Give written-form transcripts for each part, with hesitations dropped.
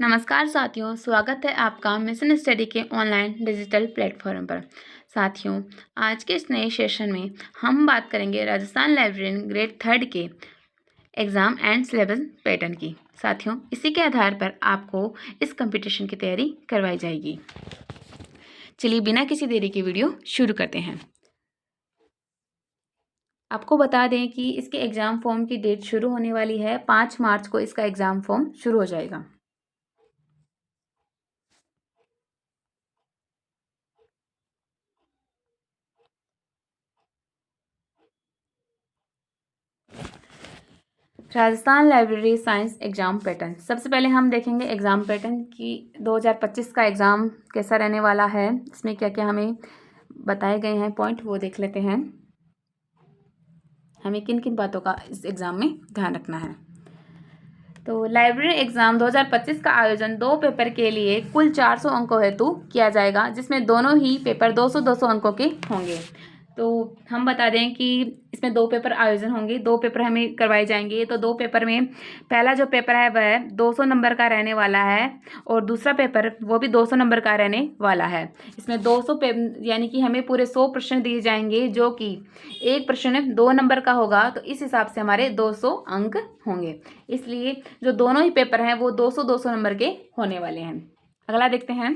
नमस्कार साथियों, स्वागत है आपका मिशन स्टडी के ऑनलाइन डिजिटल प्लेटफॉर्म पर। साथियों, आज के इस नए सेशन में हम बात करेंगे राजस्थान लाइब्रेरियन ग्रेड 3 के एग्ज़ाम एंड सिलेबस पैटर्न की। साथियों, इसी के आधार पर आपको इस कंपटीशन की तैयारी करवाई जाएगी। चलिए बिना किसी देरी के वीडियो शुरू करते हैं। आपको बता दें कि इसके एग्ज़ाम फॉर्म की डेट शुरू होने वाली है 5 मार्च को इसका एग्ज़ाम फॉर्म शुरू हो जाएगा। Rajasthan library science exam pattern. सबसे पहले हम देखेंगे एग्ज़ाम पैटर्न की 2025 का एग्ज़ाम कैसा रहने वाला है, इसमें क्या क्या हमें बताए गए हैं पॉइंट, वो देख लेते हैं। हमें किन किन बातों का इस एग्ज़ाम में ध्यान रखना है। तो लाइब्रेरी एग्ज़ाम 2025 का आयोजन 2 पेपर के लिए कुल 400 अंकों हेतु किया जाएगा, जिसमें दोनों ही पेपर 200-200 अंकों के होंगे। तो हम बता दें कि इसमें 2 पेपर आयोजन होंगे, 2 पेपर हमें करवाए जाएंगे। तो 2 पेपर में पहला जो पेपर है वह 200 नंबर का रहने वाला है और दूसरा पेपर वो भी 200 नंबर का रहने वाला है। इसमें 200 यानी कि हमें पूरे 100 प्रश्न दिए जाएंगे, जो कि एक प्रश्न 2 नंबर का होगा, तो इस हिसाब से हमारे 200 अंक होंगे। इसलिए जो दोनों ही पेपर हैं वो 200-200 नंबर के होने वाले हैं। अगला देखते हैं।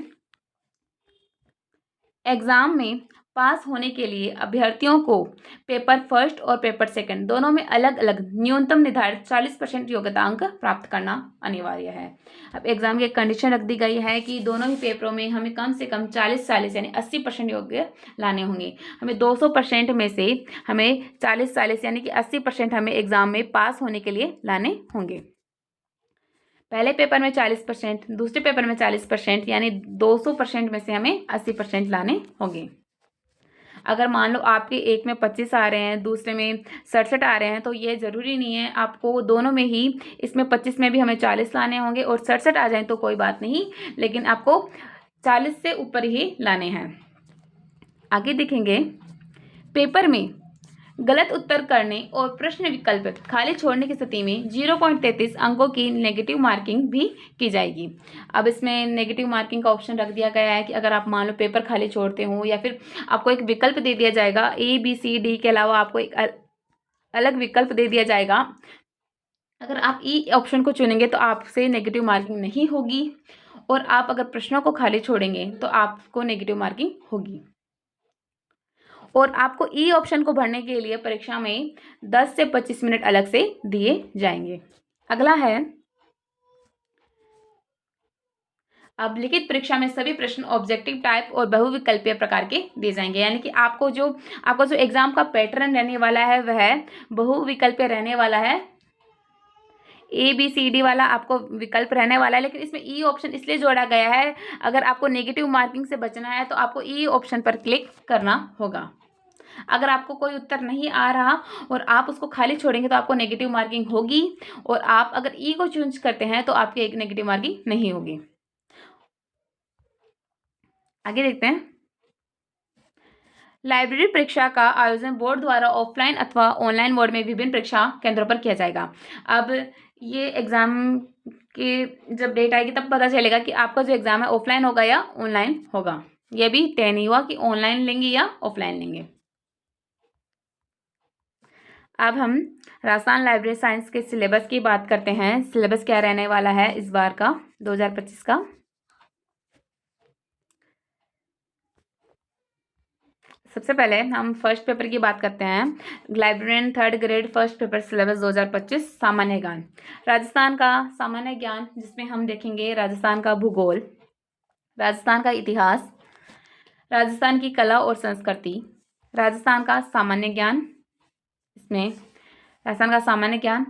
एग्जाम में पास होने के लिए अभ्यर्थियों को पेपर फर्स्ट और पेपर सेकंड दोनों में अलग अलग न्यूनतम निर्धारित 40% योग्यता अंक प्राप्त करना अनिवार्य है। अब एग्जाम की कंडीशन रख दी गई है कि दोनों ही पेपरों में हमें कम से कम 40 यानी 80% योग्य लाने होंगे। हमें 200% में से हमें 40 यानी कि 80% हमें एग्जाम में पास होने के लिए लाने होंगे। पहले पेपर में 40%, दूसरे पेपर में 40%, यानी 200% में से हमें 80% लाने होंगे। अगर मान लो आपके एक में 25 आ रहे हैं, दूसरे में 67 आ रहे हैं, तो ये ज़रूरी नहीं है, आपको दोनों में ही, इसमें 25 में भी हमें 40 लाने होंगे और 67 आ जाएं तो कोई बात नहीं, लेकिन आपको 40 से ऊपर ही लाने हैं। आगे देखेंगे, पेपर में गलत उत्तर करने और प्रश्न विकल्प खाली छोड़ने की स्थिति में 0.33 अंकों की नेगेटिव मार्किंग भी की जाएगी। अब इसमें नेगेटिव मार्किंग का ऑप्शन रख दिया गया है कि अगर आप मान लो पेपर खाली छोड़ते हो या फिर आपको एक विकल्प दे दिया जाएगा, ABCD के अलावा आपको एक अलग विकल्प दे दिया जाएगा। अगर आप ई ऑप्शन को चुनेंगे तो आपसे नेगेटिव मार्किंग नहीं होगी, और आप अगर प्रश्नों को खाली छोड़ेंगे तो आपको नेगेटिव मार्किंग होगी। और आपको ई ऑप्शन को भरने के लिए परीक्षा में 10 से 25 मिनट अलग से दिए जाएंगे। अगला है, अब लिखित परीक्षा में सभी प्रश्न ऑब्जेक्टिव टाइप और बहुविकल्पीय प्रकार के दिए जाएंगे, यानी कि आपको जो एग्जाम का पैटर्न रहने वाला है वह बहुविकल्पीय रहने वाला है। ABCD वाला आपको विकल्प रहने वाला है, लेकिन इसमें ई ऑप्शन इसलिए जोड़ा गया है, अगर आपको नेगेटिव मार्किंग से बचना है तो आपको ई ऑप्शन पर क्लिक करना होगा। अगर आपको कोई उत्तर नहीं आ रहा और आप उसको खाली छोड़ेंगे तो आपको नेगेटिव मार्किंग होगी, और आप अगर ई को चूज करते हैं तो आपकी एक नेगेटिव मार्किंग नहीं होगी। आगे देखते हैं। लाइब्रेरी परीक्षा का आयोजन बोर्ड द्वारा ऑफलाइन अथवा ऑनलाइन मोड में विभिन्न परीक्षा केंद्रों पर किया जाएगा। अब ये एग्जाम की जब डेट आएगी तब पता चलेगा कि आपका जो एग्जाम है ऑफलाइन होगा या ऑनलाइन होगा। यह भी तय नहीं हुआ कि ऑनलाइन लेंगे या ऑफलाइन लेंगे। अब हम राजस्थान लाइब्रेरी साइंस के सिलेबस की बात करते हैं। सिलेबस क्या रहने वाला है इस बार का 2025 का। सबसे पहले हम फर्स्ट पेपर की बात करते हैं। Librarian 3rd grade first paper syllabus 2025 सामान्य ज्ञान। राजस्थान का सामान्य ज्ञान, जिसमें हम देखेंगे राजस्थान का भूगोल, राजस्थान का इतिहास, राजस्थान की कला और संस्कृति, राजस्थान का सामान्य ज्ञान, इसमें राजस्थान का सामान्य ज्ञान,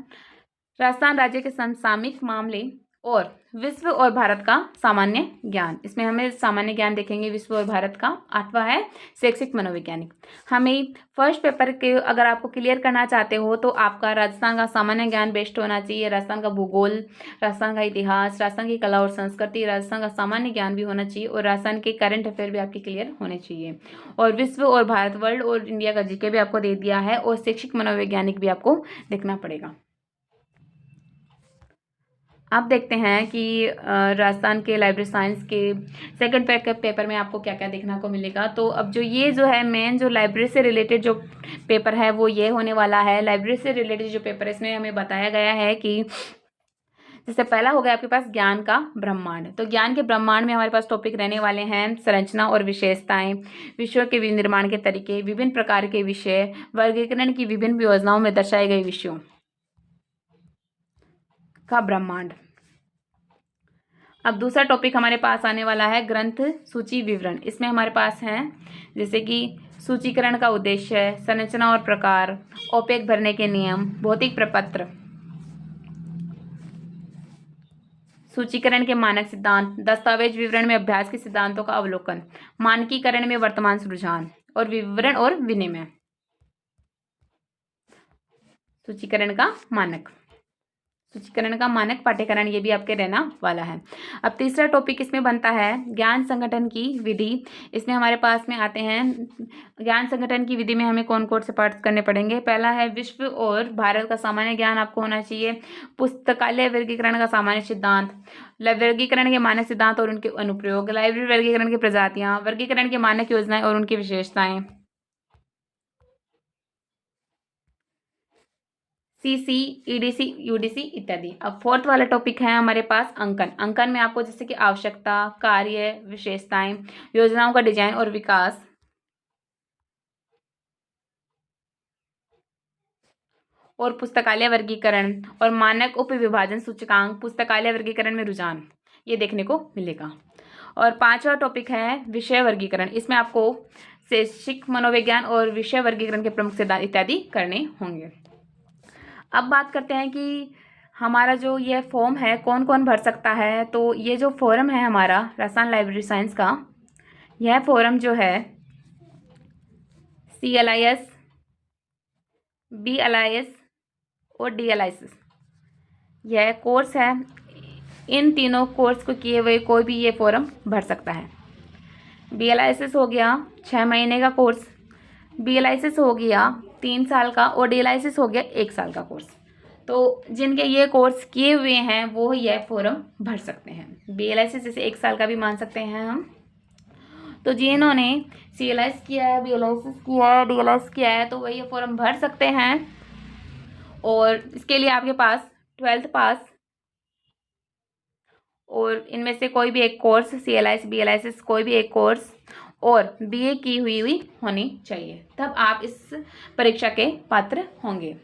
राजस्थान राज्य के समसामयिक मामले और विश्व और भारत का सामान्य ज्ञान। इसमें हमें सामान्य ज्ञान देखेंगे विश्व और भारत का। 8वां है शैक्षिक मनोवैज्ञानिक। हमें फर्स्ट पेपर के अगर आपको क्लियर करना चाहते हो तो आपका राजस्थान का सामान्य ज्ञान बेस्ट होना चाहिए, राजस्थान का भूगोल, राजस्थान का इतिहास, राजस्थान की कला और संस्कृति, राजस्थान का सामान्य ज्ञान भी होना चाहिए, और राजस्थान के करंट अफेयर भी आपके क्लियर होने चाहिए। और विश्व और भारत, वर्ल्ड और इंडिया का जीके भी आपको दे दिया है, और शैक्षिक मनोवैज्ञानिक भी आपको देखना पड़ेगा। आप देखते हैं कि राजस्थान के लाइब्रेरी साइंस के सेकंड पेपर में आपको क्या क्या देखने को मिलेगा। तो अब जो ये जो है मेन जो लाइब्रेरी से रिलेटेड जो पेपर है वो ये होने वाला है। लाइब्रेरी से रिलेटेड जो पेपर है इसमें हमें बताया गया है कि जैसे पहला हो गया आपके पास ज्ञान का ब्रह्मांड। तो ज्ञान के ब्रह्मांड में हमारे पास टॉपिक रहने वाले हैं संरचना और विशेषताएं, विषयों के निर्माण के तरीके, विभिन्न प्रकार के विषय, वर्गीकरण की विभिन्न योजनाओं में दर्शाए गए विषयों का ब्रह्मांड। अब दूसरा टॉपिक हमारे पास आने वाला है ग्रंथ सूची विवरण। इसमें हमारे पास हैं जैसे कि सूचीकरण का उद्देश्य, संरचना और प्रकार, ओपेक भरने के नियम, भौतिक प्रपत्र, सूचीकरण के मानक सिद्धांत, दस्तावेज विवरण में अभ्यास के सिद्धांतों का अवलोकन, मानकीकरण में वर्तमान रुझान और विवरण और विनिमय। सूचीकरण का मानक पाठ्यक्रम ये भी आपके रहना वाला है। अब तीसरा टॉपिक इसमें बनता है ज्ञान संगठन की विधि। इसमें हमारे पास में आते हैं ज्ञान संगठन की विधि में हमें कौन कौन से पाठ करने पड़ेंगे। पहला है विश्व और भारत का सामान्य ज्ञान आपको होना चाहिए, पुस्तकालय वर्गीकरण का सामान्य सिद्धांत, वर्गीकरण के मानक सिद्धांत और उनके अनुप्रयोग, लाइब्रेरी वर्गीकरण की प्रजातियां, वर्गीकरण के मानक योजनाएं और उनकी विशेषताएं, सीसी, ईडीसी, यूडीसी इत्यादि। अब फोर्थ वाला टॉपिक है हमारे पास अंकन। अंकन में आपको जैसे कि आवश्यकता, कार्य, विशेषताएं, योजनाओं का डिजाइन और विकास, और पुस्तकालय वर्गीकरण और मानक उप विभाजन सूचकांक, पुस्तकालय वर्गीकरण में रुझान, ये देखने को मिलेगा। और पांचवा टॉपिक है विषय वर्गीकरण। इसमें आपको शैक्षिक मनोविज्ञान और विषय वर्गीकरण के प्रमुख सिद्धांत इत्यादि करने होंगे। अब बात करते हैं कि हमारा जो ये फॉर्म है कौन कौन भर सकता है। तो ये जो फॉर्म है हमारा राजस्थान लाइब्रेरी साइंस का, यह फॉर्म जो है CLIS, BLIS और DLIS यह कोर्स है। इन तीनों कोर्स को किए हुए कोई भी ये फॉर्म भर सकता है। BLIS हो गया 6 महीने का कोर्स, BLIS हो गया 3 साल का और DLIS हो गया 1 साल का कोर्स। तो जिनके ये कोर्स किए हुए हैं वो यह फॉर्म भर सकते हैं। BLIS जैसे 1 साल का भी मान सकते हैं हम। तो जिन्होंने CLIS किया है, BLIS किया है, DLIS किया है तो वही ये फॉर्म भर सकते हैं। और इसके लिए आपके पास 12th पास और इनमें से कोई भी एक कोर्स, CLIS, BLIS कोई भी एक कोर्स और BA की हुई होनी चाहिए, तब आप इस परीक्षा के पात्र होंगे।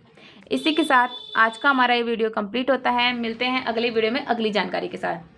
इसी के साथ आज का हमारा ये वीडियो कंप्लीट होता है। मिलते हैं अगले वीडियो में अगली जानकारी के साथ।